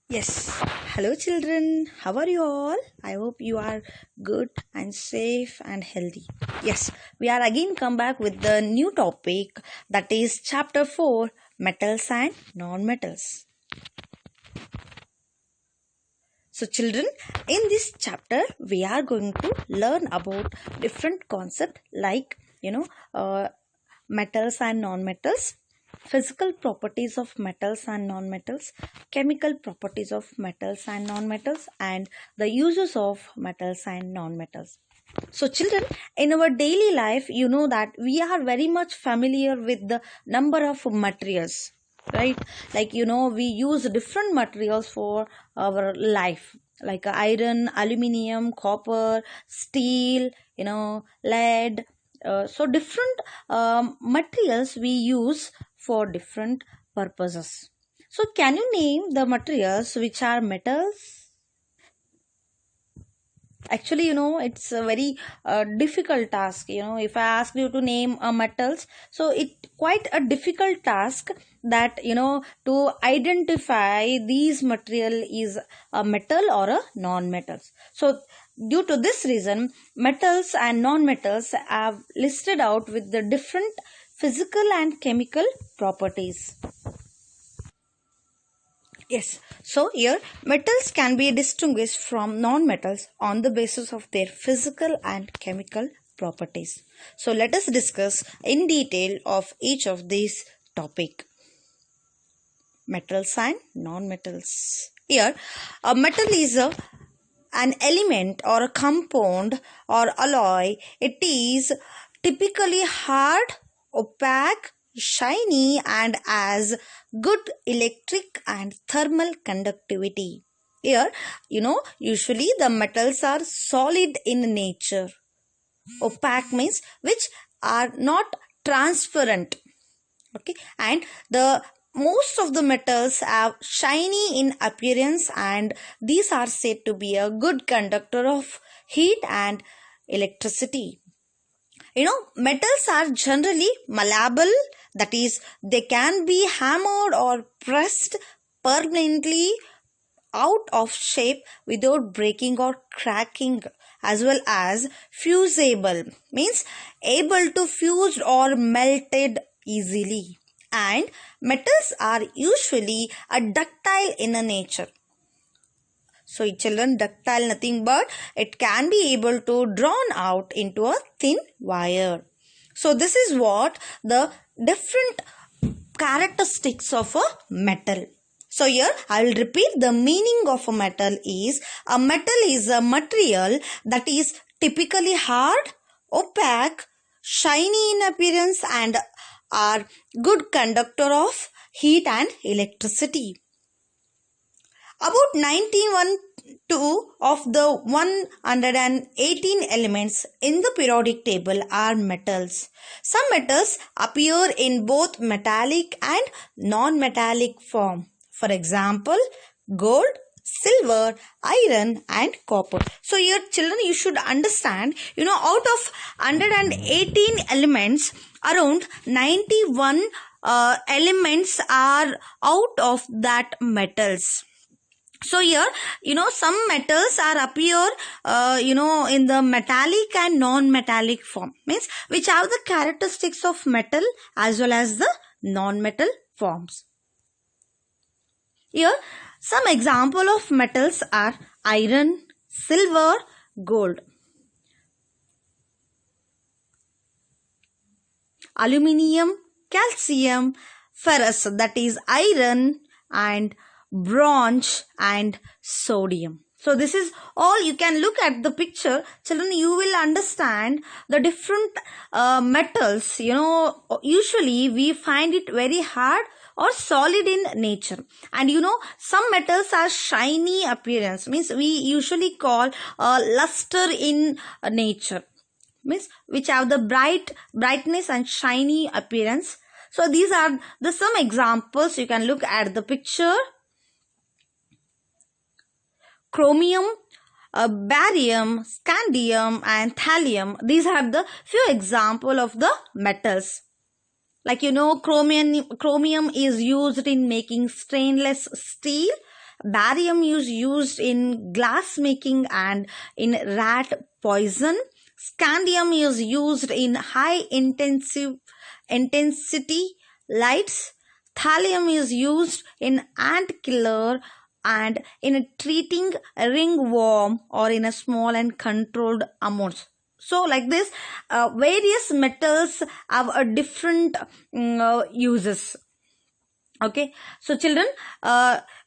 Yes. Hello, children. How are you all? I hope you are good and safe and healthy. Yes, we are again come back with the new topic, that is chapter 4, metals and non-metals. So, children, in this chapter, we are going to learn about different concepts like, metals and non-metals, physical properties of metals and non-metals, chemical properties of metals and non-metals, and the uses of metals and non-metals. So, children, in our daily life, you know that we are very much familiar with the number of materials, right? Like, we use different materials for our life, like iron, aluminium, copper, steel, lead. So, different materials we use for different purposes. So, can you name the materials which are metals? Actually, it's a very difficult task. If I ask you to name metals, so it quite a difficult task that to identify these material is a metal or a non-metals. So due to this reason, metals and non-metals have listed out with the different physical and chemical properties. Yes, so here metals can be distinguished from non-metals on the basis of their physical and chemical properties. So let us discuss in detail of each of these topic. Metals and non-metals. Here, a metal is an element or a compound or alloy. It is typically hard, opaque, shiny, and has good electric and thermal conductivity. Here, usually the metals are solid in nature. Opaque means which are not transparent. Okay, and the most of the metals are shiny in appearance, and these are said to be a good conductor of heat and electricity. Metals are generally malleable, that is, they can be hammered or pressed permanently out of shape without breaking or cracking, as well as fusible, means able to fused or melted easily. And metals are usually a ductile in a nature. So children, ductile nothing but it can be able to drawn out into a thin wire. So this is what the different characteristics of a metal. So here I will repeat the meaning of a metal is a material that is typically hard, opaque, shiny in appearance, and are good conductor of heat and electricity. About 1912 of the 118 elements in the periodic table are metals. Some metals appear in both metallic and non-metallic form. For example, gold, silver, iron and copper. So here children, you should understand, out of 118 elements, around 91 elements are out of that metals. So here, some metals are appear, in the metallic and non-metallic form, means which have the characteristics of metal as well as the non-metal forms. Here, some example of metals are iron, silver, gold, aluminium, calcium, ferrous, that is iron, and bronze and sodium. So this is all. You can look at the picture, children, you will understand the different metals. Usually we find it very hard or solid in nature, and some metals are shiny appearance, means we usually call luster in nature, means which have the brightness and shiny appearance. So these are the some examples. You can look at the picture. Chromium, barium, scandium and thallium. These are the few examples of the metals. Like chromium is used in making stainless steel. Barium is used in glass making and in rat poison. Scandium is used in high intensity lights. Thallium is used in ant killer and in treating ringworm or in a small and controlled amounts. So like this, various metals have a different uses. Okay, so children,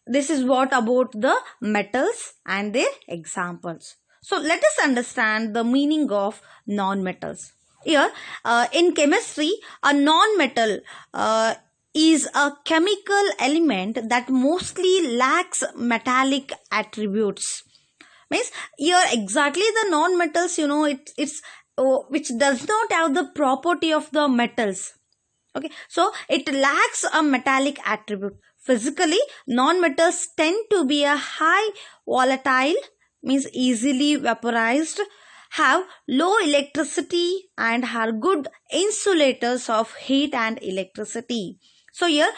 this is what about the metals and their examples. So let us understand the meaning of non-metals. Here, in chemistry, a non-metal is a chemical element that mostly lacks metallic attributes. Means here exactly the non-metals, it's which does not have the property of the metals. Okay, so it lacks a metallic attribute. Physically, non-metals tend to be a high volatile, means easily vaporized, have low electricity and are good insulators of heat and electricity. So here,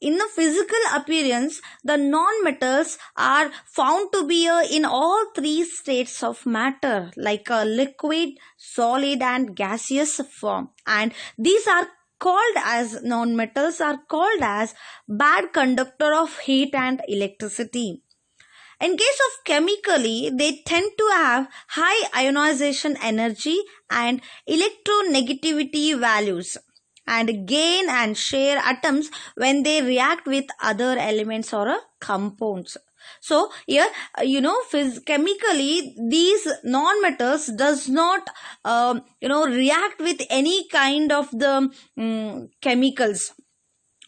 in the physical appearance, the non-metals are found to be in all three states of matter, like a liquid, solid and gaseous form. And these are called as non-metals are called as bad conductor of heat and electricity. In case of chemically, they tend to have high ionization energy and electronegativity values and gain and share atoms when they react with other elements or compounds. So here, chemically, these non-metals does not, react with any kind of the chemicals.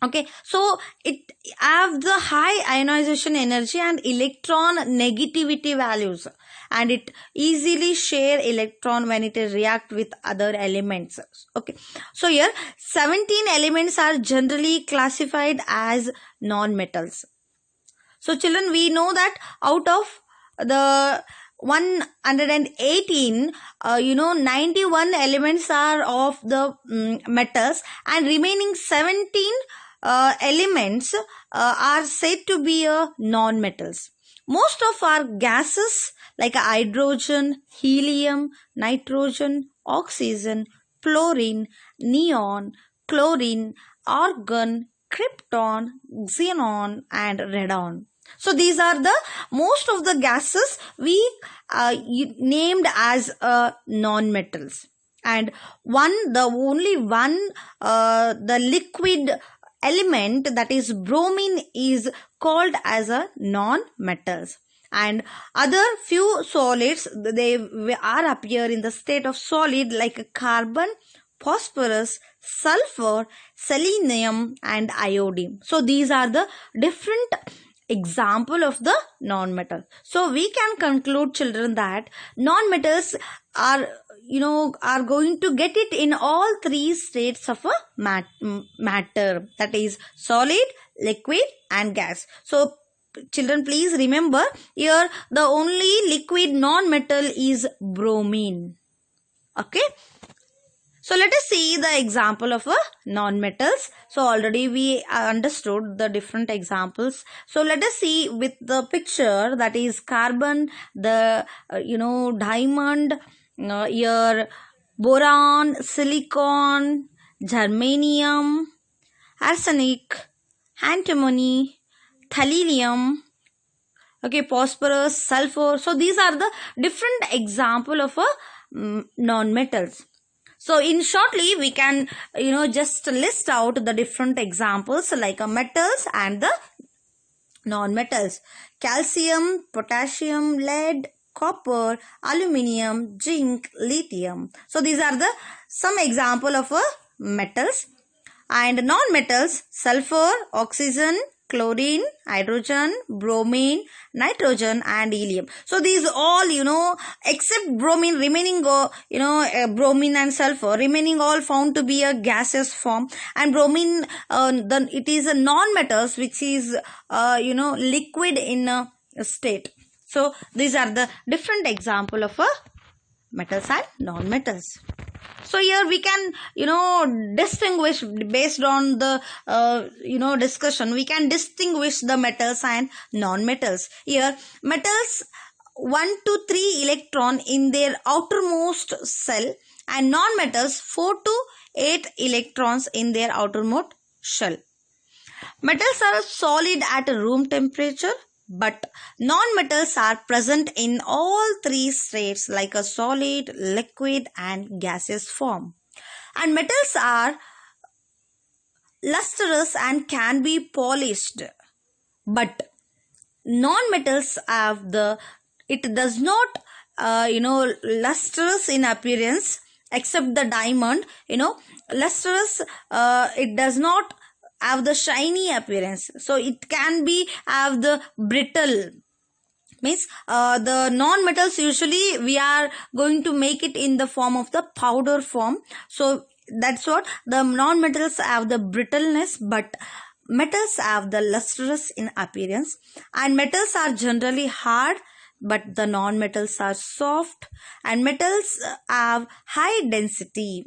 Okay, so it have the high ionization energy and electron negativity values, and it easily share electron when it react with other elements. Okay, so here 17 elements are generally classified as non-metals. So children, we know that out of the 118, 91 elements are of the metals, and remaining 17 elements are said to be non-metals. Most of our gases like hydrogen, helium, nitrogen, oxygen, fluorine, neon, chlorine, argon, krypton, xenon and radon. So these are the most of the gases we named as non-metals. And the liquid element, that is bromine, is called as a non-metals. And other few solids, they are appear in the state of solid like carbon, phosphorus, sulfur, selenium and iodine. So these are the different example of the non-metal. So we can conclude, children, that non-metals are going to get it in all three states of a matter, that is solid, liquid and gas. So children, please remember, here the only liquid non-metal is bromine. Okay, so let us see the example of non-metals. So already we understood the different examples. So let us see with the picture, that is carbon, the diamond, here boron, silicon, germanium, arsenic, antimony, thallium, okay, phosphorus, sulfur. So these are the different example of non-metals. So in shortly, we can, just list out the different examples like metals and the non-metals. Calcium, potassium, lead, copper, aluminium, zinc, lithium. So these are the some example of metals. And non-metals: sulfur, oxygen, chlorine, hydrogen, bromine, nitrogen and helium. So these all, except bromine, remaining bromine and sulfur, remaining all found to be a gaseous form. And bromine, then it is a non-metals which is liquid in a state. So these are the different example of metals and non-metals. So here we can, distinguish based on the, discussion. We can distinguish the metals and non-metals. Here, metals 1 to 3 electron in their outermost shell, and non-metals 4 to 8 electrons in their outermost shell. Metals are solid at room temperature, but non-metals are present in all three states like a solid, liquid and gaseous form. And metals are lustrous and can be polished, but non-metals have it does not lustrous in appearance, except the diamond. Lustrous, it does not have the shiny appearance, so it can be have the brittle, means the non-metals usually we are going to make it in the form of the powder form. So that's what the non-metals have, the brittleness, but metals have the lustrous in appearance. And metals are generally hard, but the non-metals are soft, and metals have high density.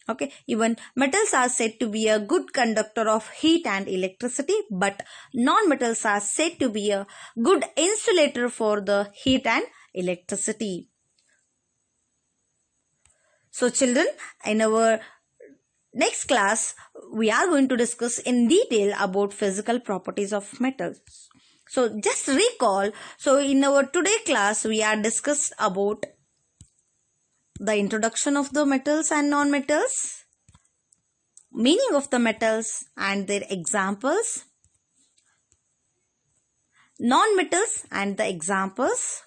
Okay, even metals are said to be a good conductor of heat and electricity, but non-metals are said to be a good insulator for the heat and electricity. So children, in our next class, we are going to discuss in detail about physical properties of metals. So just recall, so in our today class, we are discussed about the introduction of the metals and non-metals, meaning of the metals and their examples, non-metals and the examples,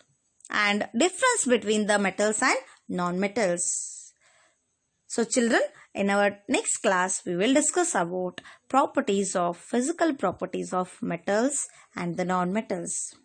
and difference between the metals and non-metals. So children, in our next class, we will discuss about physical properties of metals and the non-metals.